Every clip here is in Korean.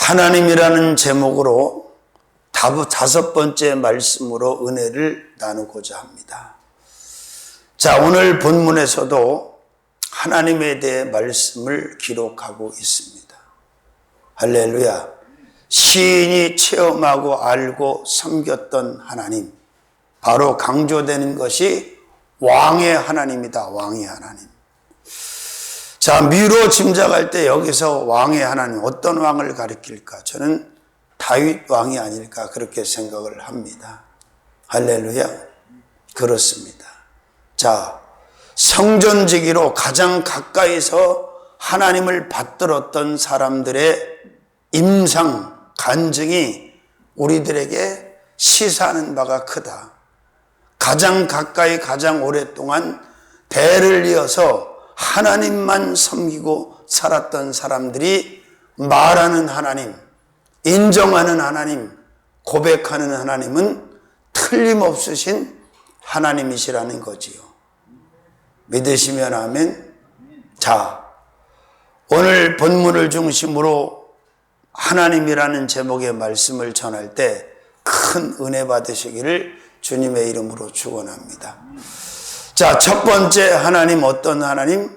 하나님이라는 제목으로 다섯 번째 말씀으로 은혜를 나누고자 합니다. 자, 오늘 본문에서도 하나님에 대해 말씀을 기록하고 있습니다. 할렐루야. 시인이 체험하고 알고 섬겼던 하나님, 바로 강조되는 것이 왕의 하나님이다. 왕의 하나님. 자, 미로 짐작할 때 여기서 왕의 하나님, 어떤 왕을 가리킬까? 저는 다윗 왕이 아닐까 그렇게 생각을 합니다. 할렐루야. 그렇습니다. 자, 성전지기로 가장 가까이서 하나님을 받들었던 사람들의 임상, 간증이 우리들에게 시사하는 바가 크다. 가장 가까이 가장 오랫동안 대를 이어서 하나님만 섬기고 살았던 사람들이 말하는 하나님, 인정하는 하나님, 고백하는 하나님은 틀림없으신 하나님이시라는 거지요. 믿으시면 아멘. 자, 오늘 본문을 중심으로 하나님이라는 제목의 말씀을 전할 때 큰 은혜 받으시기를 주님의 이름으로 축원합니다. 자, 첫 번째 하나님, 어떤 하나님?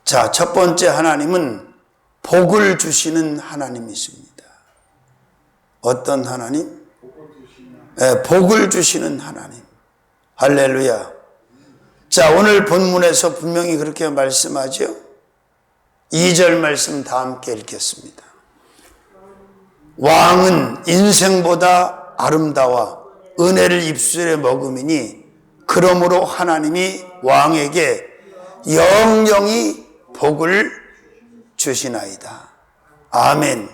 자, 첫 번째 하나님은 복을 주시는 하나님이십니다. 어떤 하나님? 네, 복을 주시는 하나님. 할렐루야. 자, 오늘 본문에서 분명히 그렇게 말씀하죠. 2절 말씀 다 함께 읽겠습니다. 왕은 인생보다 아름다워 은혜를 입술에 머금이니 그러므로 하나님이 왕에게 영영이 복을 주시나이다. 아멘.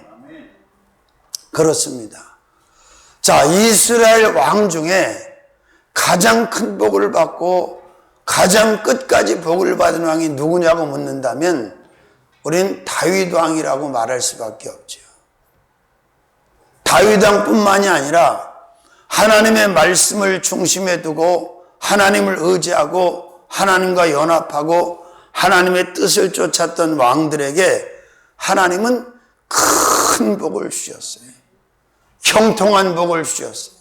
그렇습니다. 자, 이스라엘 왕 중에 가장 큰 복을 받고 가장 끝까지 복을 받은 왕이 누구냐고 묻는다면 우린 다윗 왕이라고 말할 수밖에 없죠. 다윗 왕뿐만이 아니라 하나님의 말씀을 중심에 두고 하나님을 의지하고 하나님과 연합하고 하나님의 뜻을 쫓았던 왕들에게 하나님은 큰 복을 주셨어요. 형통한 복을 주셨어요.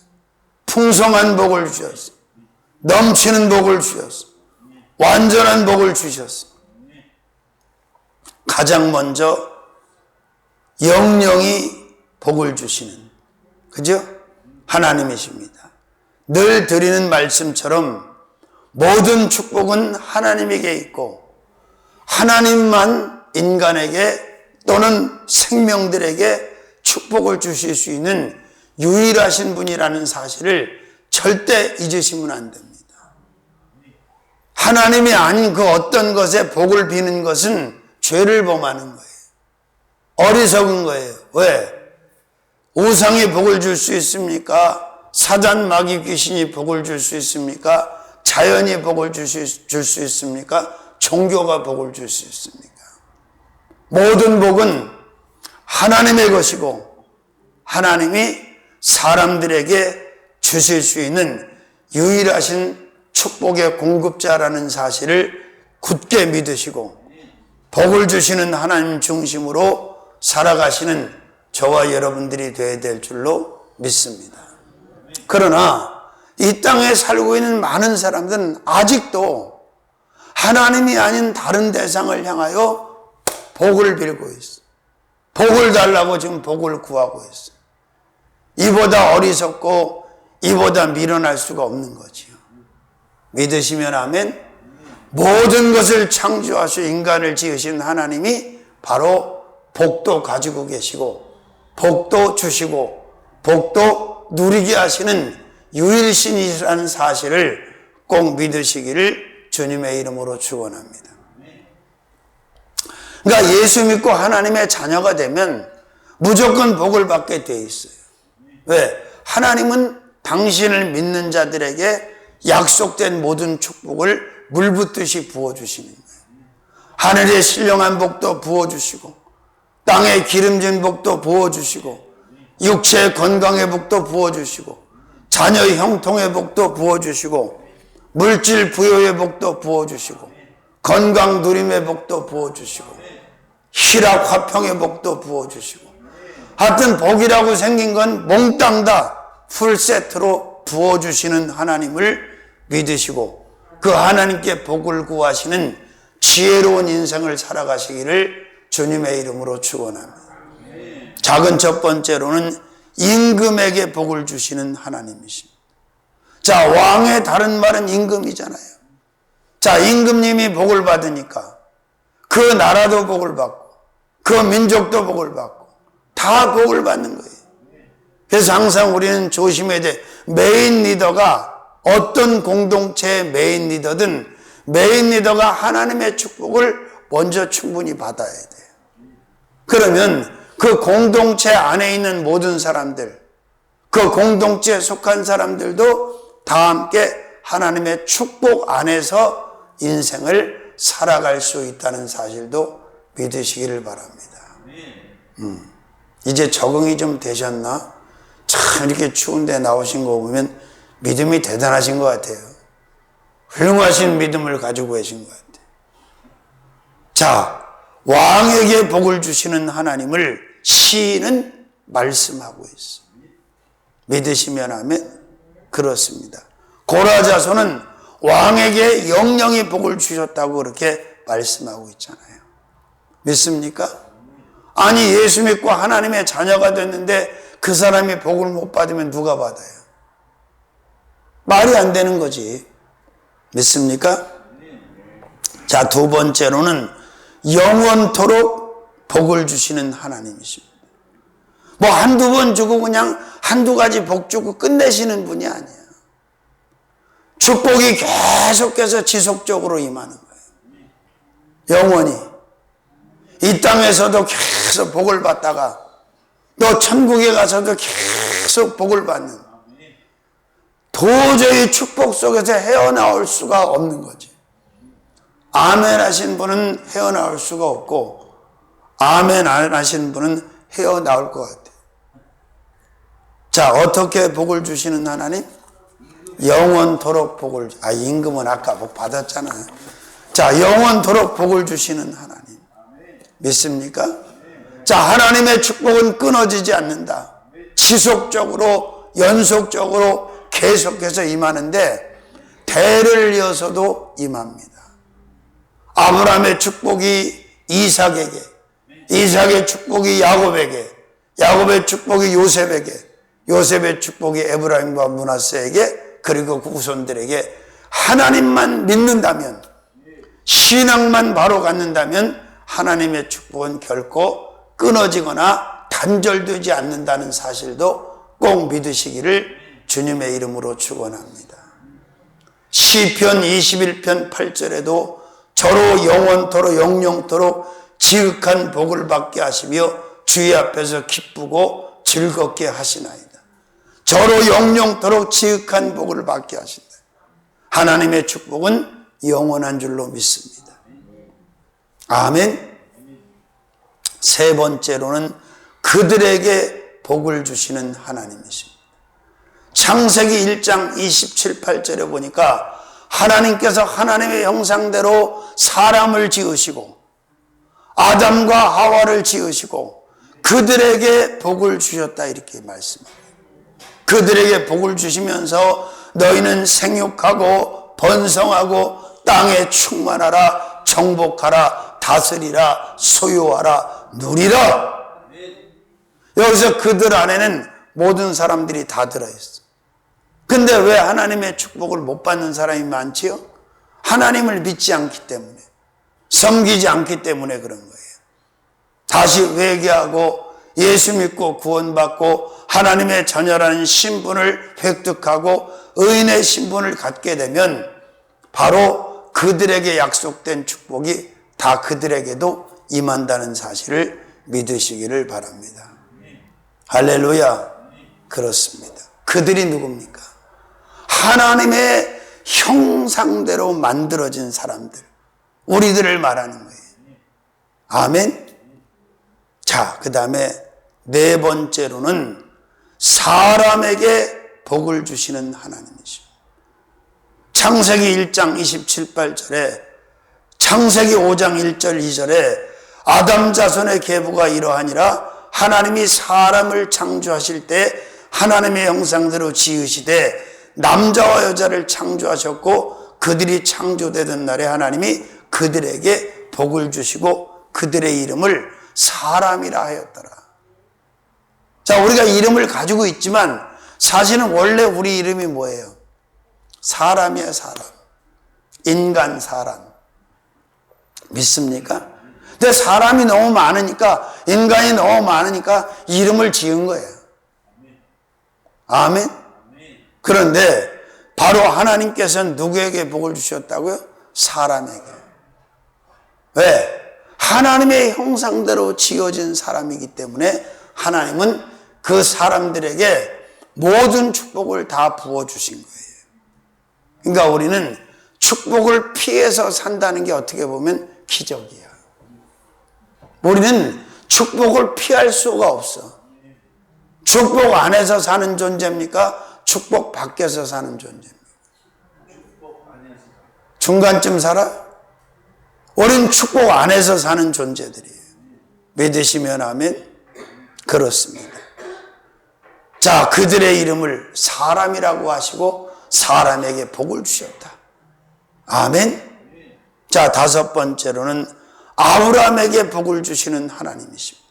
풍성한 복을 주셨어요. 넘치는 복을 주셨어요. 완전한 복을 주셨어요. 가장 먼저 영영이 복을 주시는, 그죠? 하나님이십니다. 늘 드리는 말씀처럼 모든 축복은 하나님에게 있고 하나님만 인간에게 또는 생명들에게 축복을 주실 수 있는 유일하신 분이라는 사실을 절대 잊으시면 안 됩니다. 하나님이 아닌 그 어떤 것에 복을 비는 것은 죄를 범하는 거예요. 어리석은 거예요. 왜? 우상이 복을 줄 수 있습니까? 사단, 마귀, 귀신이 복을 줄 수 있습니까? 자연이 복을 줄 수 있습니까? 종교가 복을 줄 수 있습니까? 모든 복은 하나님의 것이고 하나님이 사람들에게 주실 수 있는 유일하신 축복의 공급자라는 사실을 굳게 믿으시고 복을 주시는 하나님 중심으로 살아가시는 저와 여러분들이 되어야 될 줄로 믿습니다. 그러나 이 땅에 살고 있는 많은 사람들은 아직도 하나님이 아닌 다른 대상을 향하여 복을 빌고 있어요. 복을 달라고 지금 복을 구하고 있어요. 이보다 어리석고 이보다 미련할 수가 없는 거지요. 믿으시면 아멘. 모든 것을 창조하시고 인간을 지으신 하나님이 바로 복도 가지고 계시고 복도 주시고 복도 누리게 하시는 유일신이라는 사실을 꼭 믿으시기를 주님의 이름으로 축원합니다. 그러니까 예수 믿고 하나님의 자녀가 되면 무조건 복을 받게 돼 있어요. 왜? 하나님은 당신을 믿는 자들에게 약속된 모든 축복을 물붓듯이 부어주시는 거예요. 하늘의 신령한 복도 부어주시고 땅의 기름진 복도 부어주시고 육체의 건강의 복도 부어주시고 자녀 형통의 복도 부어주시고 물질 부여의 복도 부어주시고 건강 누림의 복도 부어주시고 희락 화평의 복도 부어주시고 하여튼 복이라고 생긴 건 몽땅 다 풀세트로 부어주시는 하나님을 믿으시고 그 하나님께 복을 구하시는 지혜로운 인생을 살아가시기를 주님의 이름으로 축원합니다. 작은 첫 번째로는 임금에게 복을 주시는 하나님이십니다. 자, 왕의 다른 말은 임금이잖아요. 자, 임금님이 복을 받으니까 그 나라도 복을 받고 그 민족도 복을 받고 다 복을 받는 거예요. 그래서 항상 우리는 조심해야 돼. 메인 리더가 어떤 공동체의 메인 리더든 메인 리더가 하나님의 축복을 먼저 충분히 받아야 돼요. 그러면 그 공동체 안에 있는 모든 사람들, 그 공동체에 속한 사람들도 다 함께 하나님의 축복 안에서 인생을 살아갈 수 있다는 사실도 믿으시기를 바랍니다. 이제 적응이 좀 되셨나? 참 이렇게 추운데 나오신 거 보면 믿음이 대단하신 것 같아요. 훌륭하신 믿음을 가지고 계신 것 같아요. 자, 왕에게 복을 주시는 하나님을 시인은 말씀하고 있어요. 믿으시면 하면 그렇습니다. 고라 자손은 왕에게 영영이 복을 주셨다고 그렇게 말씀하고 있잖아요. 믿습니까? 아니, 예수 믿고 하나님의 자녀가 됐는데 그 사람이 복을 못 받으면 누가 받아요? 말이 안 되는 거지. 믿습니까? 자, 두 번째로는 영원토록 복을 주시는 하나님이십니다. 뭐 한두 번 주고 그냥 한두 가지 복 주고 끝내시는 분이 아니에요. 축복이 계속해서 지속적으로 임하는 거예요. 영원히. 이 땅에서도 계속 복을 받다가 또 천국에 가서도 계속 복을 받는, 도저히 축복 속에서 헤어나올 수가 없는 거지. 아멘 하신 분은 헤어나올 수가 없고 아멘 안 하신 분은 헤어나올 것 같아요. 자, 어떻게 복을 주시는 하나님? 영원토록 복을, 임금은 아까 복 받았잖아요. 자, 영원토록 복을 주시는 하나님. 믿습니까? 자, 하나님의 축복은 끊어지지 않는다. 지속적으로, 연속적으로 계속해서 임하는데 대를 이어서도 임합니다. 아브라함의 축복이 이삭에게, 이삭의 축복이 야곱에게, 야곱의 축복이 요셉에게, 요셉의 축복이 에브라임과 므낫세에게, 그리고 그 후손들에게 하나님만 믿는다면, 신앙만 바로 갖는다면 하나님의 축복은 결코 끊어지거나 단절되지 않는다는 사실도 꼭 믿으시기를 주님의 이름으로 축원합니다. 시편 21편 8절에도 저로 영원토록 영영토록 지극한 복을 받게 하시며 주의 앞에서 기쁘고 즐겁게 하시나이다. 저로 영영토록 지극한 복을 받게 하신다. 하나님의 축복은 영원한 줄로 믿습니다. 아멘. 세 번째로는 그들에게 복을 주시는 하나님이십니다. 창세기 1장 27, 8절에 보니까 하나님께서 하나님의 형상대로 사람을 지으시고 아담과 하와를 지으시고 그들에게 복을 주셨다 이렇게 말씀합니다. 그들에게 복을 주시면서 너희는 생육하고 번성하고 땅에 충만하라, 정복하라, 다스리라, 소유하라, 누리라. 여기서 그들 안에는 모든 사람들이 다 들어있어. 근데 왜 하나님의 축복을 못 받는 사람이 많지요? 하나님을 믿지 않기 때문에, 섬기지 않기 때문에 그런 거예요. 다시 회개하고 예수 믿고 구원받고 하나님의 자녀라는 신분을 획득하고 의인의 신분을 갖게 되면 바로 그들에게 약속된 축복이 다 그들에게도 임한다는 사실을 믿으시기를 바랍니다. 할렐루야. 그렇습니다. 그들이 누굽니까? 하나님의 형상대로 만들어진 사람들, 우리들을 말하는 거예요. 아멘. 자, 그 다음에 네 번째로는 사람에게 복을 주시는 하나님이십니다. 창세기 1장 27, 8절에, 창세기 5장 1절 2절에 아담 자손의 계보가 이러하니라 하나님이 사람을 창조하실 때 하나님의 형상대로 지으시되 남자와 여자를 창조하셨고 그들이 창조되던 날에 하나님이 그들에게 복을 주시고 그들의 이름을 사람이라 하였더라. 자, 우리가 이름을 가지고 있지만 사실은 원래 우리 이름이 뭐예요? 사람이야, 사람. 인간 사람. 믿습니까? 근데 사람이 너무 많으니까, 인간이 너무 많으니까 이름을 지은 거예요. 아멘? 그런데 바로 하나님께서는 누구에게 복을 주셨다고요? 사람에게. 왜? 하나님의 형상대로 지어진 사람이기 때문에 하나님은 그 사람들에게 모든 축복을 다 부어주신 거예요. 그러니까 우리는 축복을 피해서 산다는 게 어떻게 보면 기적이야. 우리는 축복을 피할 수가 없어. 축복 안에서 사는 존재입니까? 축복 밖에서 사는 존재입니까? 중간쯤 살아? 우린 축복 안에서 사는 존재들이에요. 믿으시면 아멘? 그렇습니다. 자, 그들의 이름을 사람이라고 하시고 사람에게 복을 주셨다. 아멘? 자, 다섯 번째로는 아브라함에게 복을 주시는 하나님이십니다.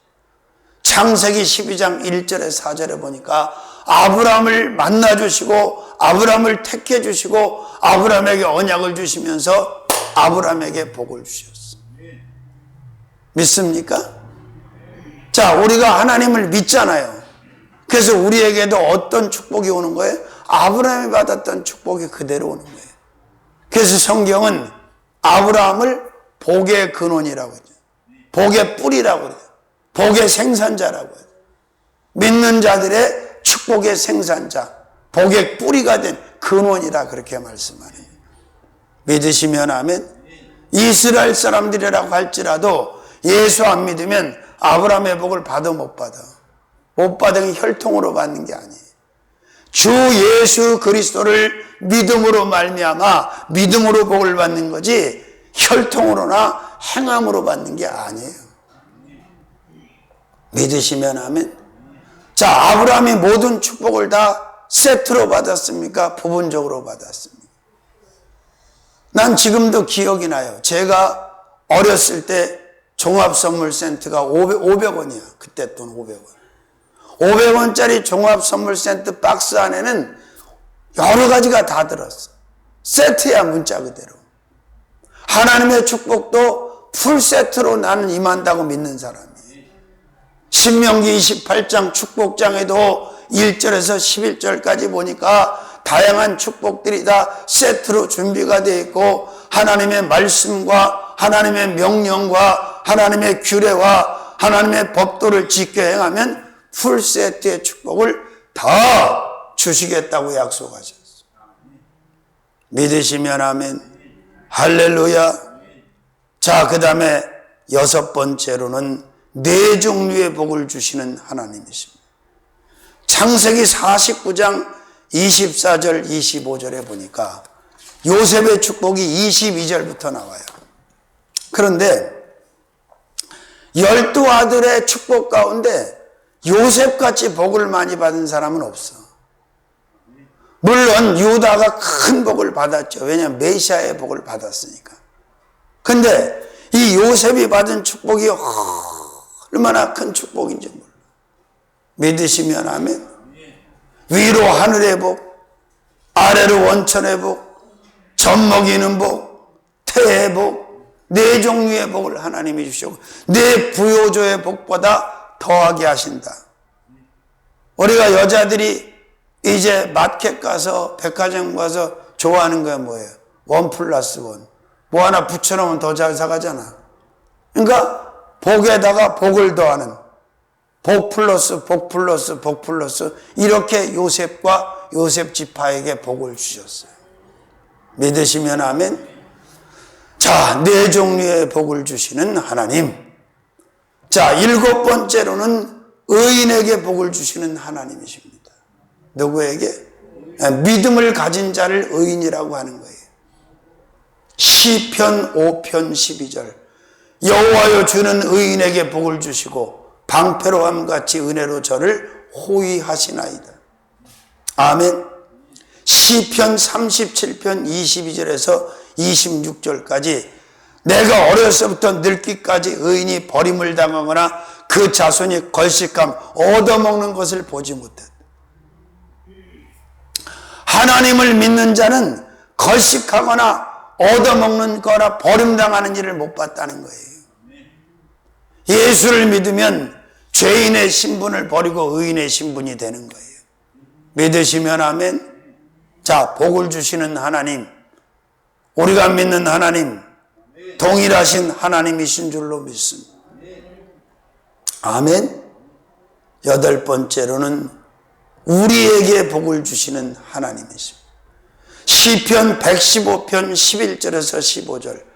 창세기 12장 1절에 4절에 보니까 아브라함을 만나주시고 아브라함을 택해주시고 아브라함에게 언약을 주시면서 아브라함에게 복을 주셨어. 믿습니까? 자, 우리가 하나님을 믿잖아요. 그래서 우리에게도 어떤 축복이 오는 거예요? 아브라함이 받았던 축복이 그대로 오는 거예요. 그래서 성경은 아브라함을 복의 근원이라고 하죠. 복의 뿌리라고 해요. 복의 생산자라고 해요. 믿는 자들의 축복의 생산자, 복의 뿌리가 된 근원이라 그렇게 말씀하네요. 믿으시면 아멘. 이스라엘 사람들이라고 할지라도 예수 안 믿으면 아브라함의 복을 받아 못 받아. 못 받은 게 혈통으로 받는 게 아니에요. 주 예수 그리스도를 믿음으로 말미암아 믿음으로 복을 받는 거지 혈통으로나 행함으로 받는 게 아니에요. 믿으시면 아멘. 자, 아브라함이 모든 축복을 다 세트로 받았습니까? 부분적으로 받았습니까? 난 지금도 기억이 나요. 제가 어렸을 때 종합선물센터가 500원이야. 그때 돈 500원. 500원짜리 종합선물센터 박스 안에는 여러 가지가 다 들었어. 세트야, 문자 그대로. 하나님의 축복도 풀세트로 나는 임한다고 믿는 사람이에요. 신명기 28장 축복장에도 1절에서 11절까지 보니까 다양한 축복들이 다 세트로 준비가 되어 있고 하나님의 말씀과 하나님의 명령과 하나님의 규례와 하나님의 법도를 지켜 행하면 풀세트의 축복을 다 주시겠다고 약속하셨어요. 믿으시면 아멘. 할렐루야. 자, 그 다음에 여섯 번째로는 네 종류의 복을 주시는 하나님이십니다. 창세기 49장 24절 25절에 보니까 요셉의 축복이 22절부터 나와요. 그런데 12 아들의 축복 가운데 요셉같이 복을 많이 받은 사람은 없어. 물론 유다가 큰 복을 받았죠. 왜냐하면 메시아의 복을 받았으니까. 근데 이 요셉이 받은 축복이 얼마나 큰 축복인지 몰라. 믿으시면 아멘. 위로 하늘의 복, 아래로 원천의 복, 젖먹이는 복, 태의 복, 네 종류의 복을 하나님이 주시고 네 부요조의 복보다 더하게 하신다. 우리가 여자들이 이제 마켓 가서 백화점 가서 좋아하는 게 뭐예요? 1+1. 뭐 하나 붙여놓으면 더 잘 사가잖아. 그러니까 복에다가 복을 더하는 복 플러스 복 플러스 복 플러스 이렇게 요셉과 요셉 지파에게 복을 주셨어요. 믿으시면 아멘. 자, 네 종류의 복을 주시는 하나님. 자, 일곱 번째로는 의인에게 복을 주시는 하나님이십니다. 누구에게? 믿음을 가진 자를 의인이라고 하는 거예요. 시편 5편 12절 여호와여 주는 의인에게 복을 주시고 방패로함 같이 은혜로 저를 호위하시나이다. 아멘. 시편 37편 22절에서 26절까지 내가 어려서부터 늙기까지 의인이 버림을 당하거나 그 자손이 걸식감 얻어먹는 것을 보지 못했다. 하나님을 믿는 자는 걸식하거나 얻어먹는 거나 버림당하는 일을 못 봤다는 거예요. 예수를 믿으면 죄인의 신분을 버리고 의인의 신분이 되는 거예요. 믿으시면 아멘. 자, 복을 주시는 하나님, 우리가 믿는 하나님, 동일하신 하나님이신 줄로 믿습니다. 아멘. 여덟 번째로는 우리에게 복을 주시는 하나님이십니다. 시편 115편 11절에서 15절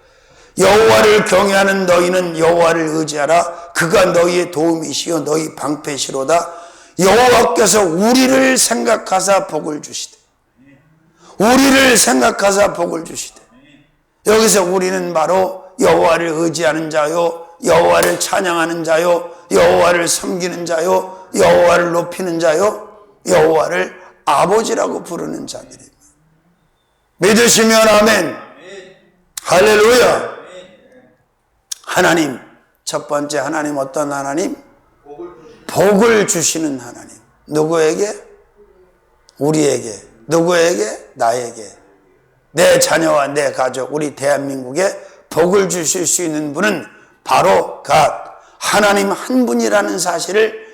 여호와를 경외하는 너희는 여호와를 의지하라. 그가 너희의 도움이시요 너희 방패시로다. 여호와께서 우리를 생각하사 복을 주시되, 우리를 생각하사 복을 주시되. 여기서 우리는 바로 여호와를 의지하는 자요, 여호와를 찬양하는 자요, 여호와를 섬기는 자요, 여호와를 높이는 자요, 여호와를 아버지라고 부르는 자들입니다. 믿으시면 아멘. 할렐루야. 하나님, 첫 번째 하나님 어떤 하나님? 복을 주시는 하나님. 누구에게? 우리에게. 누구에게? 나에게. 내 자녀와 내 가족, 우리 대한민국에 복을 주실 수 있는 분은 바로 하나님 한 분이라는 사실을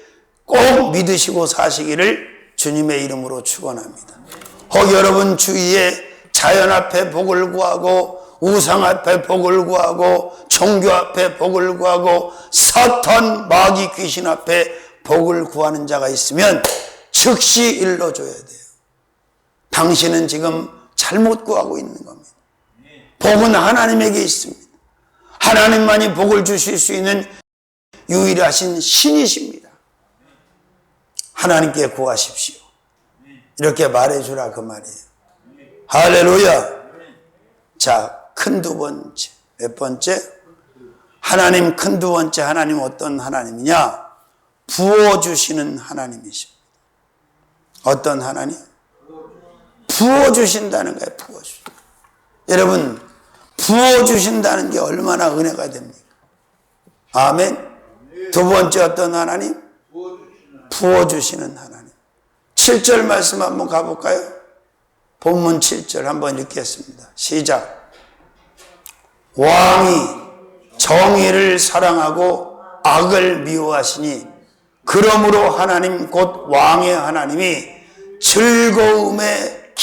꼭 믿으시고 사시기를 주님의 이름으로 축원합니다. 혹 여러분 주위에 자연 앞에 복을 구하고 우상 앞에 복을 구하고 종교 앞에 복을 구하고 사탄 마귀 귀신 앞에 복을 구하는 자가 있으면 즉시 일러줘야 돼요. 당신은 지금 잘못 구하고 있는 겁니다. 복은 하나님에게 있습니다. 하나님만이 복을 주실 수 있는 유일하신 신이십니다. 하나님께 구하십시오. 이렇게 말해주라 그 말이에요. 할렐루야. 자, 큰 두 번째. 몇 번째? 하나님 큰 두 번째 하나님 어떤 하나님이냐? 부어주시는 하나님이십니다. 어떤 하나님? 부어주신다는 거예요. 부어주신다. 여러분, 부어주신다는 게 얼마나 은혜가 됩니까? 아멘. 두 번째 어떤 하나님? 부어주시는 하나님. 7절 말씀 한번 가볼까요? 본문 7절 한번 읽겠습니다. 시작. 왕이 정의를 사랑하고 악을 미워하시니 그러므로 하나님 곧 왕의 하나님이 즐거움의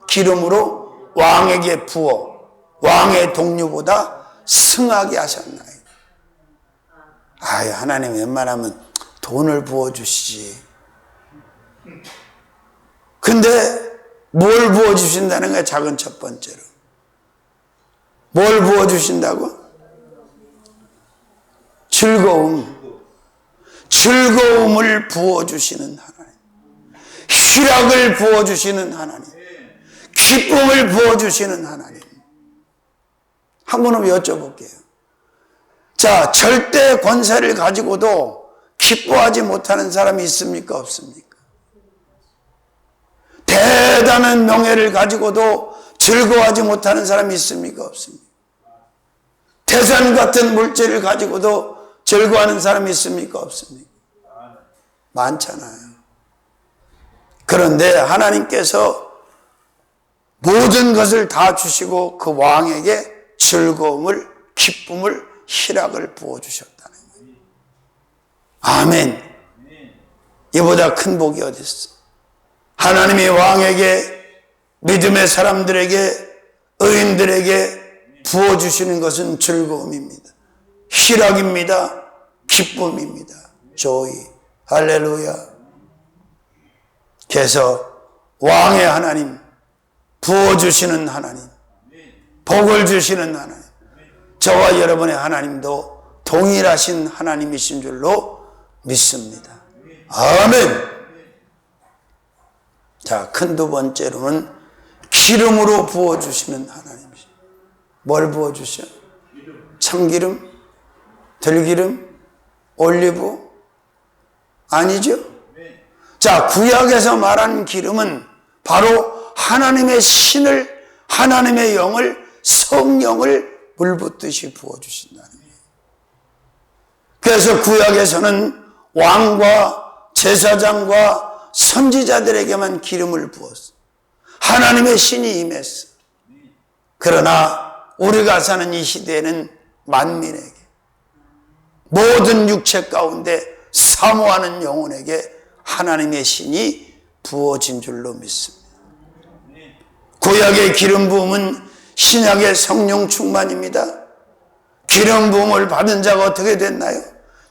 기름으로 왕에게 부어 왕의 동료보다 승하게 하셨나이다. 하나님 웬만하면 돈을 부어주시지. 근데 뭘 부어주신다는 거야? 작은 첫 번째로. 뭘 부어주신다고? 즐거움을 부어주시는 하나님. 희락을 부어주시는 하나님. 기쁨을 부어주시는 하나님. 한 번 여쭤볼게요. 자, 절대 권세를 가지고도 기뻐하지 못하는 사람이 있습니까? 없습니까? 대단한 명예를 가지고도 즐거워하지 못하는 사람이 있습니까? 없습니까? 태산 같은 물질을 가지고도 즐거워하는 사람이 있습니까? 없습니까? 많잖아요. 그런데 하나님께서 모든 것을 다 주시고 그 왕에게 즐거움을, 기쁨을, 희락을 부어주셨다는 거예요. 아멘. 이보다 큰 복이 어디 있어? 하나님이 왕에게, 믿음의 사람들에게, 의인들에게 부어주시는 것은 즐거움입니다. 희락입니다. 기쁨입니다. joy. 할렐루야. 그래서 왕의 하나님, 부어주시는 하나님, 복을 주시는 하나님, 저와 여러분의 하나님도 동일하신 하나님이신 줄로 믿습니다. 아멘. 자, 큰 두 번째로는 기름으로 부어주시는 하나님이십니다. 뭘 부어주셔? 참기름, 들기름, 올리브? 아니죠? 자, 구약에서 말하는 기름은 바로 하나님의 신을, 하나님의 영을, 성령을 물 붓듯이 부어주신다는 거예요. 그래서 구약에서는 왕과 제사장과 선지자들에게만 기름을 부었어. 하나님의 신이 임했어. 그러나 우리가 사는 이 시대에는 만민에게, 모든 육체 가운데 사모하는 영혼에게 하나님의 신이 부어진 줄로 믿습니다. 구약의 기름 부음은 신약의 성령 충만입니다. 기름 부음을 받은 자가 어떻게 됐나요?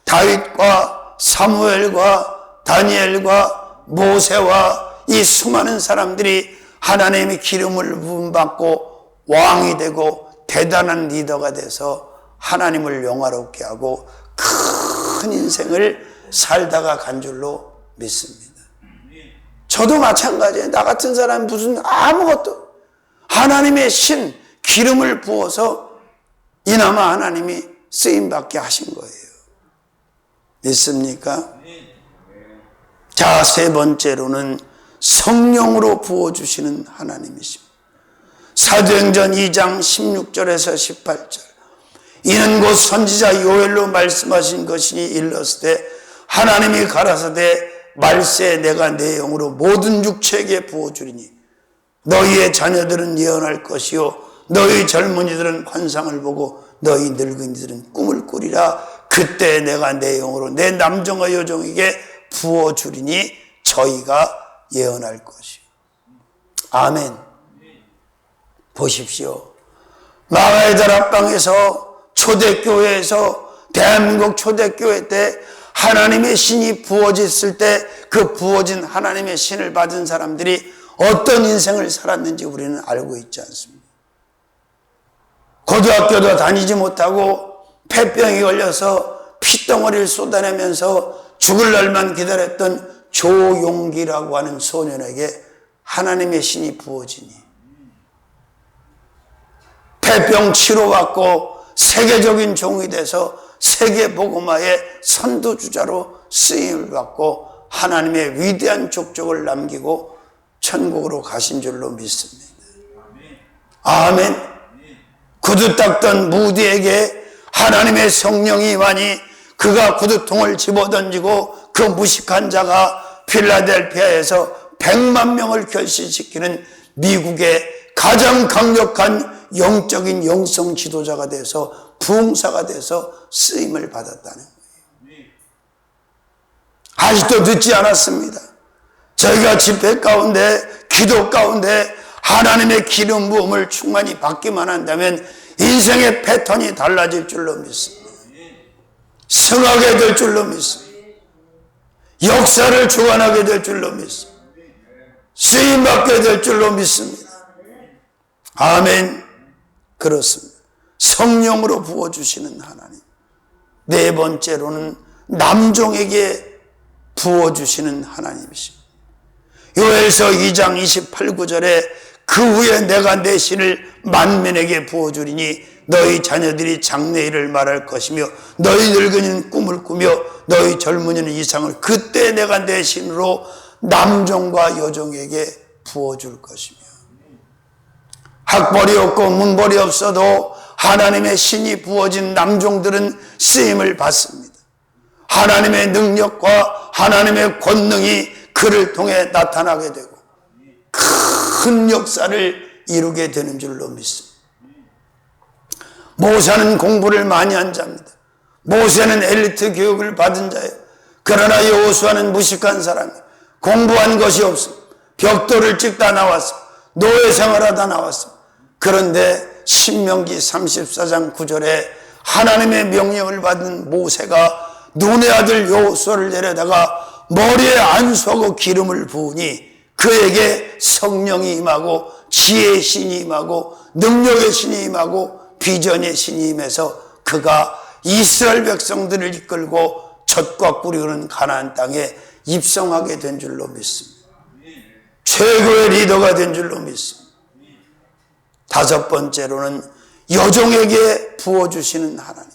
다윗과 사무엘과 다니엘과 모세와 이 수많은 사람들이 하나님의 기름을 부음받고 왕이 되고 대단한 리더가 돼서 하나님을 영화롭게 하고 큰 인생을 살다가 간 줄로 믿습니다. 저도 마찬가지예요. 나 같은 사람은 무슨 아무것도, 하나님의 신, 기름을 부어서 이나마 하나님이 쓰임받게 하신 거예요. 믿습니까? 자, 세 번째로는 성령으로 부어주시는 하나님이십니다. 사도행전 2장 16절에서 18절. 이는 곧 선지자 요엘로 말씀하신 것이니 일렀으되 하나님이 가라사대 말세 내가 내 영으로 모든 육체에게 부어주리니 너희의 자녀들은 예언할 것이요 너희 젊은이들은 환상을 보고 너희 늙은이들은 꿈을 꾸리라. 그때 내가 내 영으로 내 남종과 여종에게 부어주리니 저희가 예언할 것이요. 아멘. 보십시오. 마가의 다락방에서 초대교회에서 대한민국 초대교회 때 하나님의 신이 부어졌을 때 그 부어진 하나님의 신을 받은 사람들이 어떤 인생을 살았는지 우리는 알고 있지 않습니까? 고등학교도 다니지 못하고 폐병이 걸려서 피덩어리를 쏟아내면서 죽을 날만 기다렸던 조용기라고 하는 소년에게 하나님의 신이 부어지니 폐병 치료받고 세계적인 종이 돼서 세계 복음화의 선두주자로 쓰임을 받고 하나님의 위대한 족적을 남기고 천국으로 가신 줄로 믿습니다. 아멘. 구두 닦던 무디에게 하나님의 성령이 임하니 그가 구두통을 집어던지고 그 무식한 자가 필라델피아에서 100만 명을 결신시키는 미국의 가장 강력한 영적인 영성 지도자가 돼서 부흥사가 돼서 쓰임을 받았다는 거예요. 아직도 늦지 않았습니다. 저희가 집회 가운데 기도 가운데 하나님의 기름 부음을 충만히 받기만 한다면 인생의 패턴이 달라질 줄로 믿습니다. 승하게 될 줄로 믿습니다. 역사를 주관하게 될 줄로 믿습니다. 쓰임받게 될 줄로 믿습니다. 아멘. 그렇습니다. 성령으로 부어주시는 하나님. 네 번째로는 남종에게 부어주시는 하나님이십니다. 요엘서 2장 28, 9절에 그 후에 내가 내 신을 만민에게 부어주리니 너희 자녀들이 장래일을 말할 것이며 너희 늙은이는 꿈을 꾸며 너희 젊은이는 이상을 그때 내가 내 신으로 남종과 여종에게 부어줄 것이며 학벌이 없고 문벌이 없어도 하나님의 신이 부어진 남종들은 쓰임을 받습니다. 하나님의 능력과 하나님의 권능이 그를 통해 나타나게 되고 큰 역사를 이루게 되는 줄로 믿습니다. 모세는 공부를 많이 한 자입니다. 모세는 엘리트 교육을 받은 자예요. 그러나 여호수아는 무식한 사람이에요. 공부한 것이 없습니다. 벽돌을 찍다 나왔습니다. 노예 생활하다 나왔습니다. 그런데 신명기 34장 9절에 하나님의 명령을 받은 모세가 눈의 아들 여호수아를 데려다가 머리에 안수하고 기름을 부으니 그에게 성령이 임하고 지혜의 신이 임하고 능력의 신이 임하고 비전의 신이 임해서 그가 이스라엘 백성들을 이끌고 젖과 꿀이 흐르는 가나안 땅에 입성하게 된 줄로 믿습니다. 최고의 리더가 된 줄로 믿습니다. 다섯 번째로는 여종에게 부어주시는 하나님.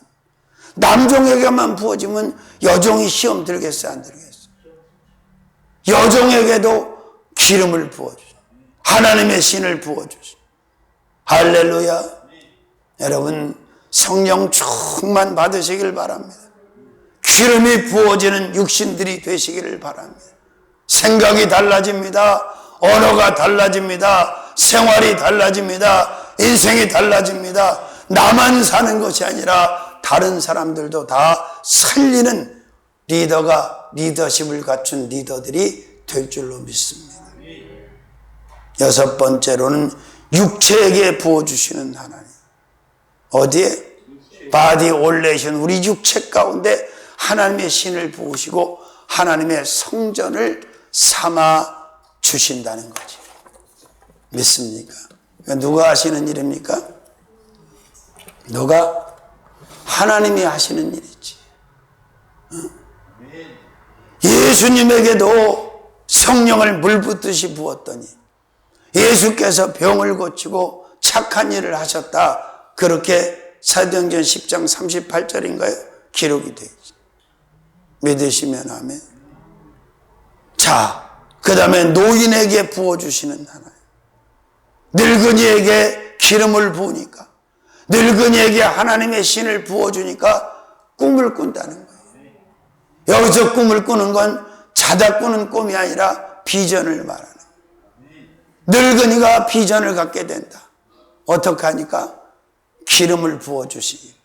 남종에게만 부어지면 여종이 시험 들겠어, 안 들겠어? 여종에게도 기름을 부어주죠. 하나님의 신을 부어주죠. 할렐루야. 여러분, 성령 충만 받으시길 바랍니다. 기름이 부어지는 육신들이 되시기를 바랍니다. 생각이 달라집니다. 언어가 달라집니다. 생활이 달라집니다. 인생이 달라집니다. 나만 사는 것이 아니라 다른 사람들도 다 살리는 리더십을 갖춘 리더들이 될 줄로 믿습니다. 여섯 번째로는 육체에게 부어주시는 하나님. 어디에? 바디 올레이션, 우리 육체 가운데 하나님의 신을 부으시고 하나님의 성전을 삼아 주신다는 거지. 믿습니까? 누가 하시는 일입니까? 누가? 하나님이 하시는 일이지. 예수님에게도 성령을 물 붓듯이 부었더니 예수께서 병을 고치고 착한 일을 하셨다. 그렇게 사도행전 10장 38절인가요? 기록이 되어 있죠. 믿으시면 아멘. 자, 그 다음에 노인에게 부어주시는 하나님. 늙은이에게 기름을 부으니까, 늙은이에게 하나님의 신을 부어주니까 꿈을 꾼다는 거예요. 여기서 꿈을 꾸는 건 자다 꾸는 꿈이 아니라 비전을 말하는 거예요. 늙은이가 비전을 갖게 된다. 어떻게 하니까? 기름을 부어주시니까.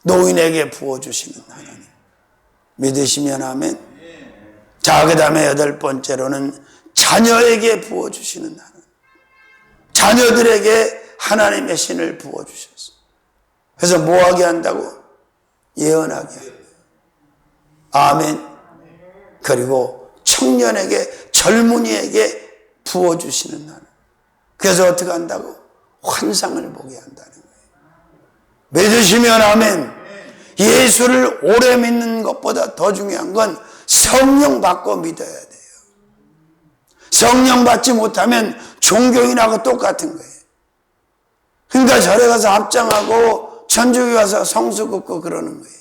노인에게 부어주시는 하나님. 믿으시면 아멘. 자, 그 다음에 여덟 번째로는 자녀에게 부어주시는 하나님. 자녀들에게 하나님의 신을 부어주셨어. 그래서 뭐하게 한다고? 예언하게 한다. 아멘. 그리고 청년에게, 젊은이에게 부어주시는 하나님. 그래서 어떻게 한다고? 환상을 보게 한다는 거예요. 믿으시면 아멘. 예수를 오래 믿는 것보다 더 중요한 건 성령 받고 믿어야 돼요. 성령 받지 못하면 종교인하고 똑같은 거예요. 그러니까 절에 가서 합장하고 천주교 가서 성수 긋고 그러는 거예요.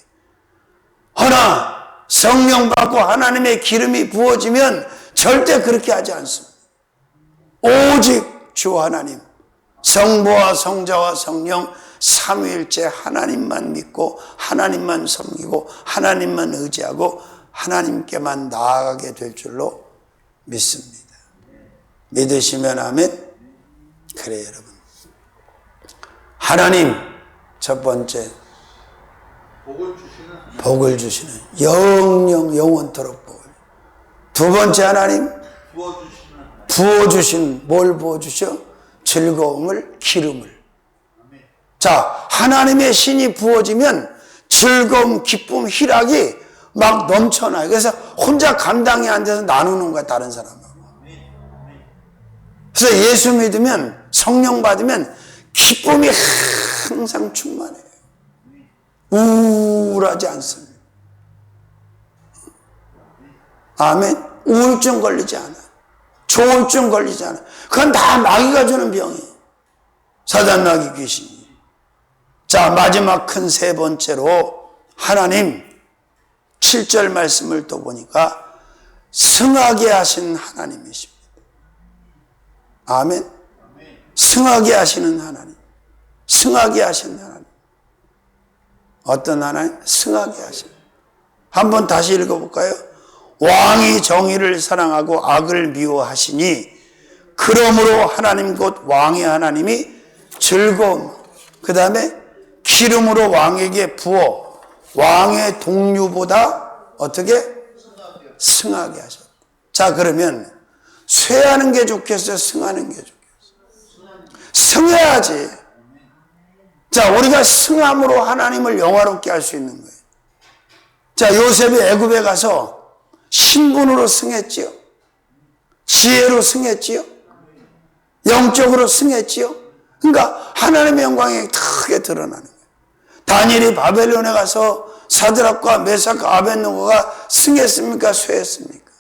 허나 성령 받고 하나님의 기름이 부어지면 절대 그렇게 하지 않습니다. 오직 주 하나님, 성부와 성자와 성령 삼위일체 하나님만 믿고 하나님만 섬기고 하나님만 의지하고 하나님께만 나아가게 될 줄로 믿습니다. 믿으시면 아멘. 그래요, 여러분. 하나님, 첫 번째 복을 주시는 영영 영원토록 복을. 두 번째 하나님 부어주신, 뭘 부어주셔? 즐거움을, 기름을. 자, 하나님의 신이 부어지면 즐거움, 기쁨, 희락이 막 넘쳐나요. 그래서 혼자 감당이 안 돼서 나누는 거야, 다른 사람하고. 그래서 예수 믿으면, 성령 받으면 기쁨이 항상 충만해요. 우울하지 않습니다. 아멘. 우울증 걸리지 않아. 조울증 걸리지 않아. 그건 다 마귀가 주는 병이에요. 사단, 마귀, 귀신이. 자, 마지막 큰 세 번째로 하나님 7절 말씀을 또 보니까 승하게 하신 하나님이십니다. 아멘. 승하게 하시는 하나님. 승하게 하신 하나님. 어떤 하나님? 승하게 하시는. 한번 다시 읽어볼까요? 왕이 정의를 사랑하고 악을 미워하시니 그러므로 하나님 곧 왕의 하나님이 즐거움, 그 다음에 기름으로 왕에게 부어 왕의 동류보다 어떻게? 승하게 하셨다. 자, 그러면 쇠하는 게 좋겠어요? 승하는 게 좋겠어요? 승해야지. 자, 우리가 승함으로 하나님을 영화롭게 할 수 있는 거예요. 자, 요셉이 애굽에 가서 신분으로 승했지요. 지혜로 승했지요. 영적으로 승했지요. 그러니까 하나님의 영광이 크게 드러나는 거예요. 다니엘이 바벨론에 가서 사드락과 메삭과 아벳느고가 승했습니까? 쇠했습니까?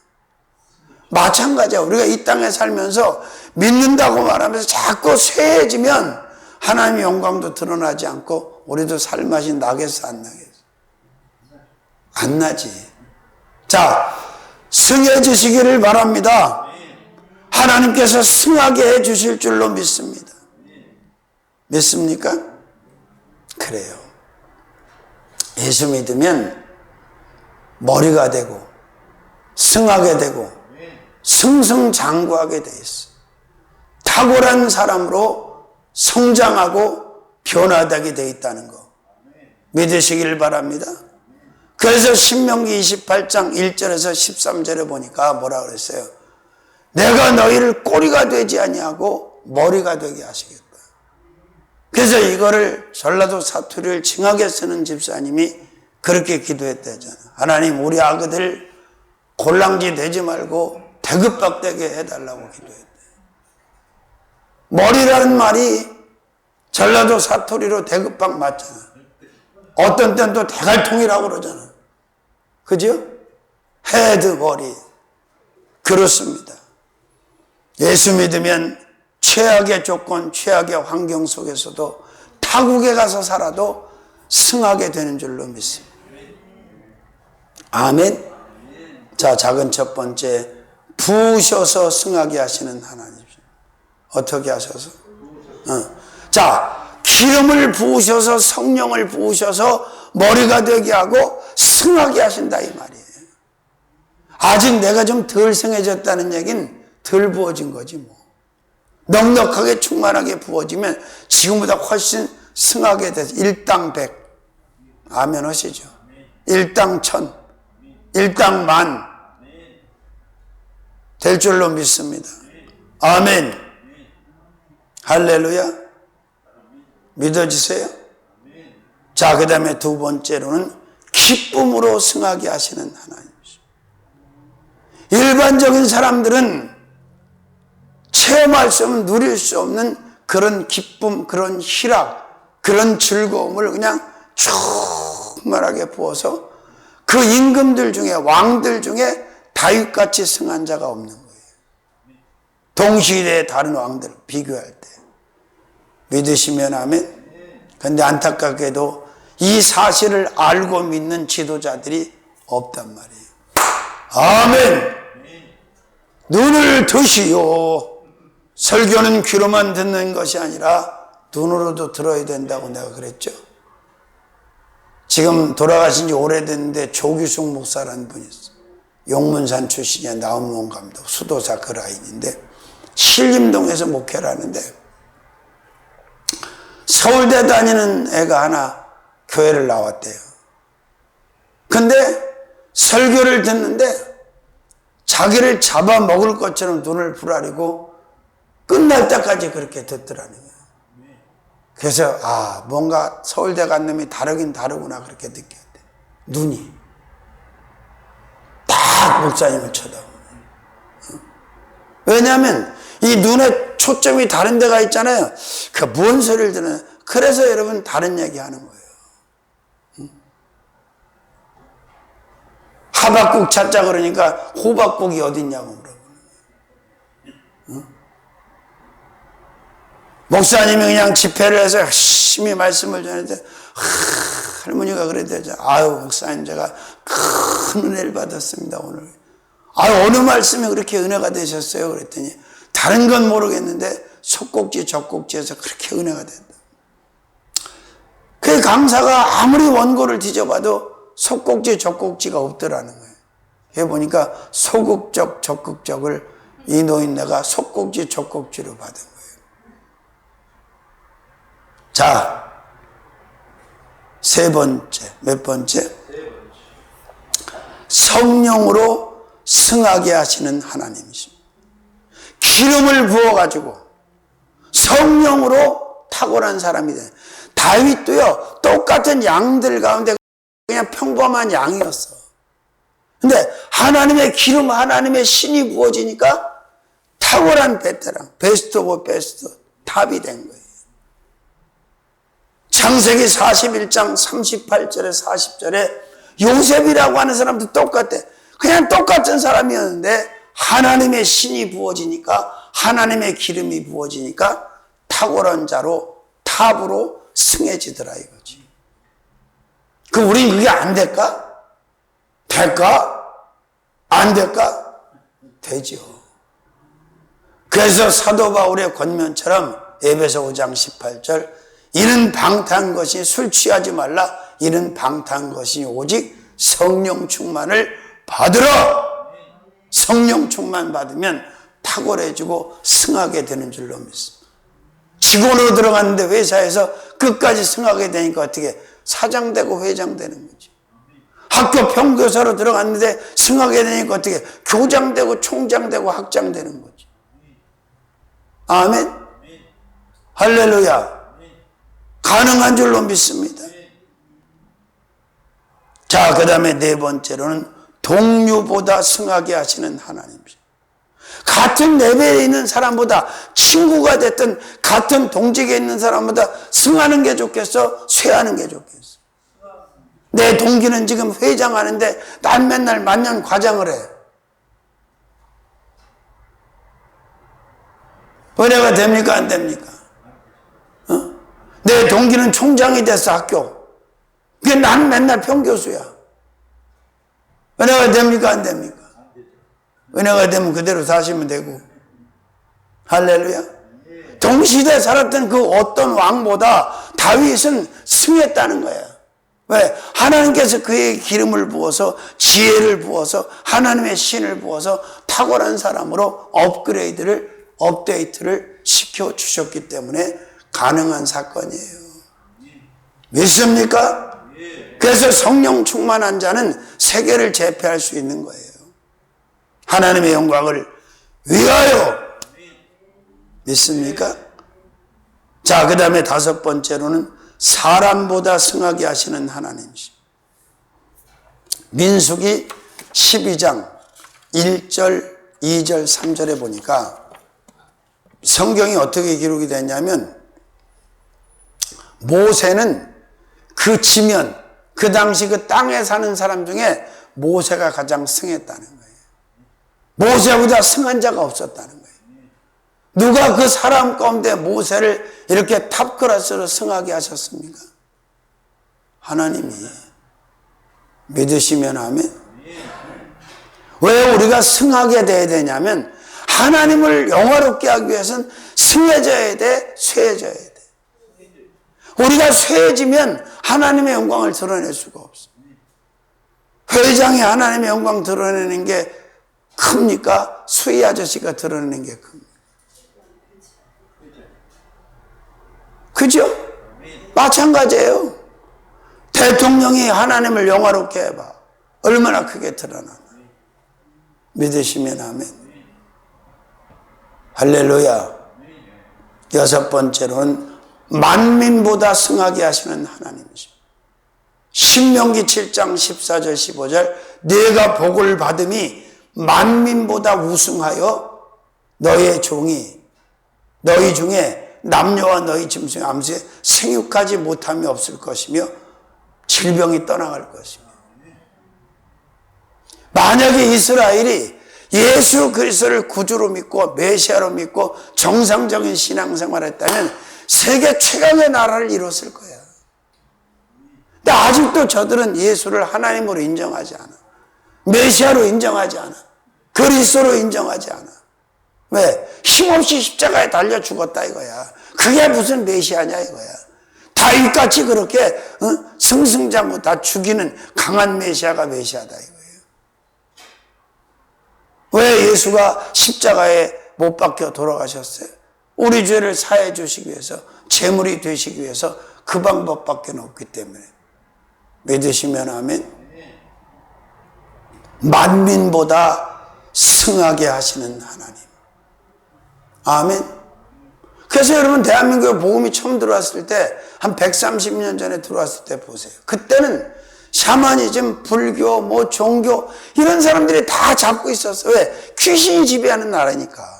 마찬가지야. 우리가 이 땅에 살면서 믿는다고 말하면서 자꾸 쇠해지면 하나님의 영광도 드러나지 않고 우리도 살맛이 나겠어 안 나겠어? 안 나지. 자, 승해지시기를 바랍니다. 하나님께서 승하게 해주실 줄로 믿습니다. 믿습니까? 그래요. 예수 믿으면 머리가 되고 승하게 되고 승승장구하게 돼 있어. 탁월한 사람으로 성장하고 변화되게 돼 있다는 거 믿으시길 바랍니다. 그래서 신명기 28장 1절에서 13절에 보니까 뭐라 그랬어요? 내가 너희를 꼬리가 되지 아니하고 머리가 되게 하시겠다. 그래서 이거를 전라도 사투리를 징하게 쓰는 집사님이 그렇게 기도했다잖아. 하나님 우리 아그들 골랑지 되지 말고 대급박되게 해달라고 기도했대. 머리라는 말이 전라도 사투리로 대급박 맞잖아. 어떤 때는 또 대갈통이라고 그러잖아. 그죠? 헤드 머리. 그렇습니다. 예수 믿으면 최악의 조건, 최악의 환경 속에서도 타국에 가서 살아도 승하게 되는 줄로 믿습니다. 아멘. 자, 작은 첫 번째, 부으셔서 승하게 하시는 하나님. 어떻게 하셔서? 자, 기름을 부으셔서 성령을 부으셔서 머리가 되게 하고 승하게 하신다 이 말이에요. 아직 내가 좀 덜 승해졌다는 얘기는 덜 부어진 거지 뭐. 넉넉하게 충만하게 부어지면 지금보다 훨씬 승하게 돼서 일당100 아멘 하시죠. 일당1000 일당10,000 될 줄로 믿습니다. 아멘. 할렐루야. 믿어지세요? 자, 그 다음에 두 번째로는 기쁨으로 승하게 하시는 하나님이죠. 일반적인 사람들은 체험할 수 없는, 누릴 수 없는 그런 기쁨, 그런 희락, 그런 즐거움을 그냥 충만하게 부어서 그 임금들 중에, 왕들 중에 다윗같이 승한 자가 없는 거예요. 동시대의 다른 왕들 비교할 때. 믿으시면 아멘. 그런데 안타깝게도 이 사실을 알고 믿는 지도자들이 없단 말이에요. 아멘. 눈을 드시오. 설교는 귀로만 듣는 것이 아니라 눈으로도 들어야 된다고 내가 그랬죠. 지금 돌아가신 지 오래됐는데 조규숙 목사라는 분이 있어요. 용문산 출신이야. 나훈원 감독 수도사 그 라인인데 신림동에서 목회를 하는데 서울대 다니는 애가 하나 교회를 나왔대요. 근데 설교를 듣는데 자기를 잡아먹을 것처럼 눈을 부라리고 끝날 때까지 그렇게 듣더라는 거예요. 그래서 뭔가 서울대 간 놈이 다르긴 다르구나 그렇게 느꼈대. 눈이 딱 목사님을 쳐다보고. 왜냐하면 이 눈에 초점이 다른 데가 있잖아요. 그 뭔 소리를 듣는. 그래서 여러분 다른 얘기 하는 거예요. 하박국 찾자 그러니까 호박국이 어딨냐고 물어보는 거예요. 목사님이 그냥 집회를 해서 열심히 말씀을 전했는데 할머니가 그랬대요. 아유 목사님 제가 큰 은혜를 받았습니다 오늘. 아유 어느 말씀이 그렇게 은혜가 되셨어요? 그랬더니 다른 건 모르겠는데 속꼭지 적꼭지에서 그렇게 은혜가 된다. 그 강사가 아무리 원고를 뒤져봐도 속꼭지 적꼭지가 없더라는 거예요. 해보니까 소극적 적극적을 이 노인네가 속꼭지 적꼭지로 받은 거예요. 자, 세 번째. 몇 번째? 성령으로 승하게 하시는 하나님이십니다. 기름을 부어가지고 성령으로 탁월한 사람이 돼. 다윗도요, 똑같은 양들 가운데 그냥 평범한 양이었어. 근데 하나님의 기름, 하나님의 신이 부어지니까 탁월한 베테랑, 베스트 오브 베스트, 탑이 된 거예요. 창세기 41장 38절에 40절에 요셉이라고 하는 사람도 똑같아. 그냥 똑같은 사람이었는데 하나님의 신이 부어지니까, 하나님의 기름이 부어지니까 탁월한 자로 사부로 승해지더라 이거지. 우린 그게 안 될까? 될까? 안 될까? 되죠. 그래서 사도 바울의 권면처럼 에베소 5장 18절 이는 방탕한 것이 술 취하지 말라. 이는 방탕한 것이 오직 성령 충만을 받으라. 성령 충만 받으면 탁월해지고 승하게 되는 줄로 믿습니다. 직원으로 들어갔는데 회사에서 끝까지 승하게 되니까 어떻게 사장 되고 회장 되는 거지. 학교 평교사로 들어갔는데 승하게 되니까 어떻게 교장 되고 총장 되고 학장 되는 거지. 아멘. 할렐루야. 가능한 줄로 믿습니다. 자, 그 다음에 네 번째로는 동료보다 승하게 하시는 하나님이죠. 같은 레벨에 있는 사람보다, 친구가 됐든 같은 동직에 있는 사람보다 승하는 게 좋겠어? 쇠하는 게 좋겠어? 내 동기는 지금 회장하는데 난 맨날 만년 과장을 해. 은혜가 됩니까? 안 됩니까? 내 동기는 총장이 됐어, 학교. 그게 난 맨날 평교수야. 은혜가 됩니까? 안 됩니까? 은혜가 되면 그대로 사시면 되고. 할렐루야. 동시대에 살았던 그 어떤 왕보다 다윗은 승했다는 거야. 왜? 하나님께서 그에게 기름을 부어서 지혜를 부어서 하나님의 신을 부어서 탁월한 사람으로 업데이트를 시켜주셨기 때문에 가능한 사건이에요. 믿습니까? 그래서 성령 충만한 자는 세계를 제패할 수 있는 거예요. 하나님의 영광을 위하여. 믿습니까? 자, 그 다음에 다섯 번째로는 사람보다 승하게 하시는 하나님이십니다. 민수기 12장 1절, 2절, 3절에 보니까 성경이 어떻게 기록이 됐냐면 모세는 그 지면, 그 당시 그 땅에 사는 사람 중에 모세가 가장 승했다는 거예요. 모세보다 승한 자가 없었다는 거예요. 누가 그 사람 가운데 모세를 이렇게 탑클래스로 승하게 하셨습니까? 하나님이. 믿으시면 아멘. 왜 우리가 승하게 돼야 되냐면 하나님을 영화롭게 하기 위해서는 승해져야 돼, 쇠해져야 돼. 우리가 쇠해지면 하나님의 영광을 드러낼 수가 없어. 회장이 하나님의 영광 드러내는 게 큽니까? 수희 아저씨가 드러내는 게 큽니까? 그죠? 마찬가지예요. 대통령이 하나님을 영화롭게 해봐. 얼마나 크게 드러나나. 믿으시면 아멘. 할렐루야. 여섯 번째로는 만민보다 승하게 하시는 하나님이십니다. 신명기 7장 14절 15절 네가 복을 받음이 만민보다 우승하여 너의 종이 너희 중에 남녀와 너희 짐승 암수에 생육하지 못함이 없을 것이며 질병이 떠나갈 것이며. 만약에 이스라엘이 예수 그리스도를 구주로 믿고 메시아로 믿고 정상적인 신앙생활을 했다면 세계 최강의 나라를 이뤘을 거야. 근데 아직도 저들은 예수를 하나님으로 인정하지 않아. 메시아로 인정하지 않아. 그리스도로 인정하지 않아. 왜? 힘없이 십자가에 달려 죽었다 이거야. 그게 무슨 메시아냐 이거야. 다윗같이 그렇게 승승장구 다 죽이는 강한 메시아가 메시아다 이거예요. 왜 예수가 십자가에 못 박혀 돌아가셨어요? 우리 죄를 사해 주시기 위해서, 제물이 되시기 위해서 그 방법밖에 없기 때문에. 믿으시면 아멘. 만민보다 승하게 하시는 하나님. 아멘. 그래서 여러분 대한민국에 복음이 처음 들어왔을 때 한 130년 전에 들어왔을 때 보세요. 그때는 샤머니즘, 불교, 뭐 종교 이런 사람들이 다 잡고 있었어요. 왜? 귀신이 지배하는 나라니까.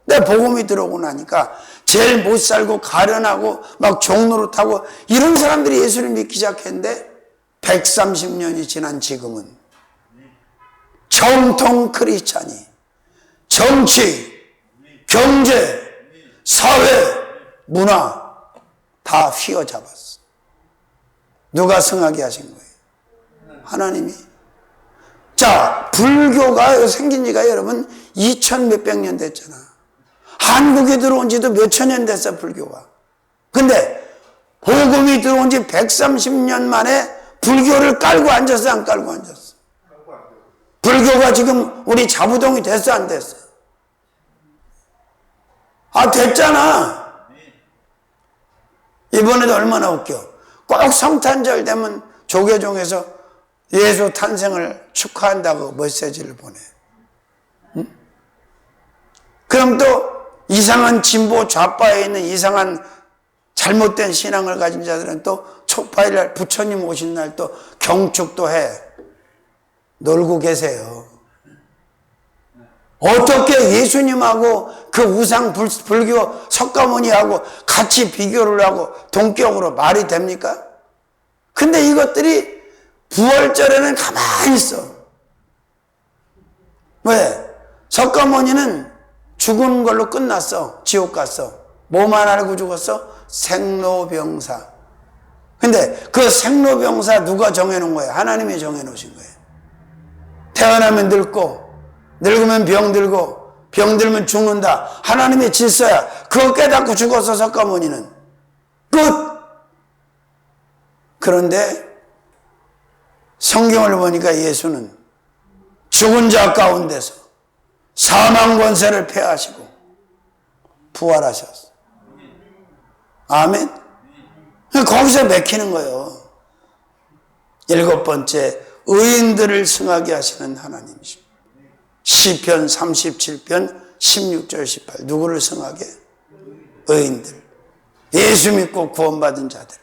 근데 복음이 들어오고 나니까 제일 못 살고 가련하고 막 종노릇하고 이런 사람들이 예수를 믿기 시작했는데 130년이 지난 지금은 정통 크리스찬이 정치, 경제, 사회, 문화 다 휘어잡았어. 누가 승하게 하신 거예요? 하나님이. 자, 불교가 생긴 지가 여러분 2000 몇백 년 됐잖아. 한국에 들어온 지도 몇천 년 됐어, 불교가. 근데 복음이 들어온 지 130년 만에 불교를 깔고 앉았어, 안 깔고 앉았어? 불교가 지금 우리 자부동이 됐어, 안 됐어? 아, 됐잖아. 이번에도 얼마나 웃겨. 꼭 성탄절 되면 조계종에서 예수 탄생을 축하한다고 메시지를 보내. 응? 그럼 또 이상한 진보 좌파에 있는 이상한 잘못된 신앙을 가진 자들은 또 촉파일날 부처님 오신 날 또 경축도 해. 놀고 계세요. 어떻게 예수님하고 그 우상 불교 석가모니하고 같이 비교를 하고 동격으로 말이 됩니까? 근데 이것들이 부활절에는 가만히 있어. 왜? 석가모니는 죽은 걸로 끝났어. 지옥 갔어. 뭐만 알고 죽었어? 생로병사. 근데 그 생로병사 누가 정해놓은 거예요? 하나님이 정해놓으신 거예요. 태어나면 늙고, 늙으면 병들고, 병들면 죽는다. 하나님의 질서야. 그거 깨닫고 죽었어, 석가모니는. 끝! 그런데 성경을 보니까 예수는 죽은 자 가운데서 사망 권세를 폐하시고 부활하셨어. 아멘? 거기서 맥히는 거예요. 7번째, 의인들을 승하게 하시는 하나님이십니다. 시편 37편 16절 18. 누구를 승하게? 의인들. 예수 믿고 구원받은 자들.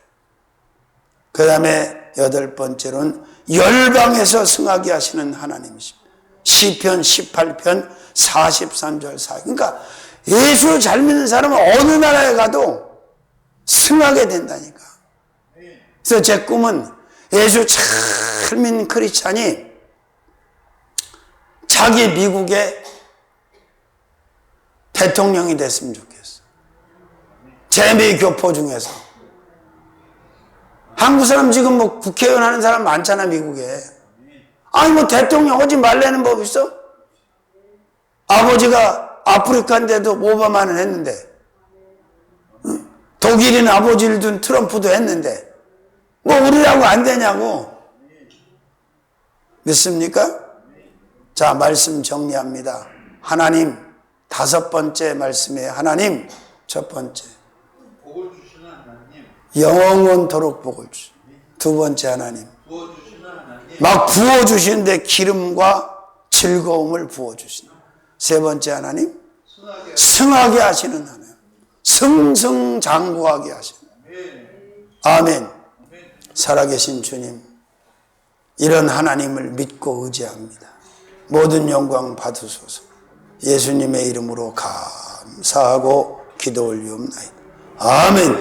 그 다음에 8번째로는 열방에서 승하게 하시는 하나님이십니다. 시편 18편 43절 4. 그러니까 예수 잘 믿는 사람은 어느 나라에 가도 승하게 된다니까. 그래서 제 꿈은 예수 잘 믿는 크리스찬이 자기 미국의 대통령이 됐으면 좋겠어. 재미 교포 중에서. 한국 사람 지금 뭐 국회의원 하는 사람 많잖아, 미국에. 아니, 뭐 대통령 하지 말라는 법 있어? 아버지가 아프리카인데도 오바마는 했는데, 응? 독일인 아버지를 둔 트럼프도 했는데, 뭐 우리라고 안 되냐고. 믿습니까? 자, 말씀 정리합니다. 하나님, 5번째 말씀에 하나님, 첫 번째. 복을 주시는 하나님. 영원토록 복을 주시는. 2번째 하나님. 부어주시는 하나님. 막 부어주시는데 기름과 즐거움을 부어주신다. 3번째 하나님. 승하게 하시는 하나님. 승승장구하게 하시는. 아멘. 살아계신 주님, 이런 하나님을 믿고 의지합니다. 모든 영광 받으소서. 예수님의 이름으로 감사하고 기도 올리옵나이다. 아멘.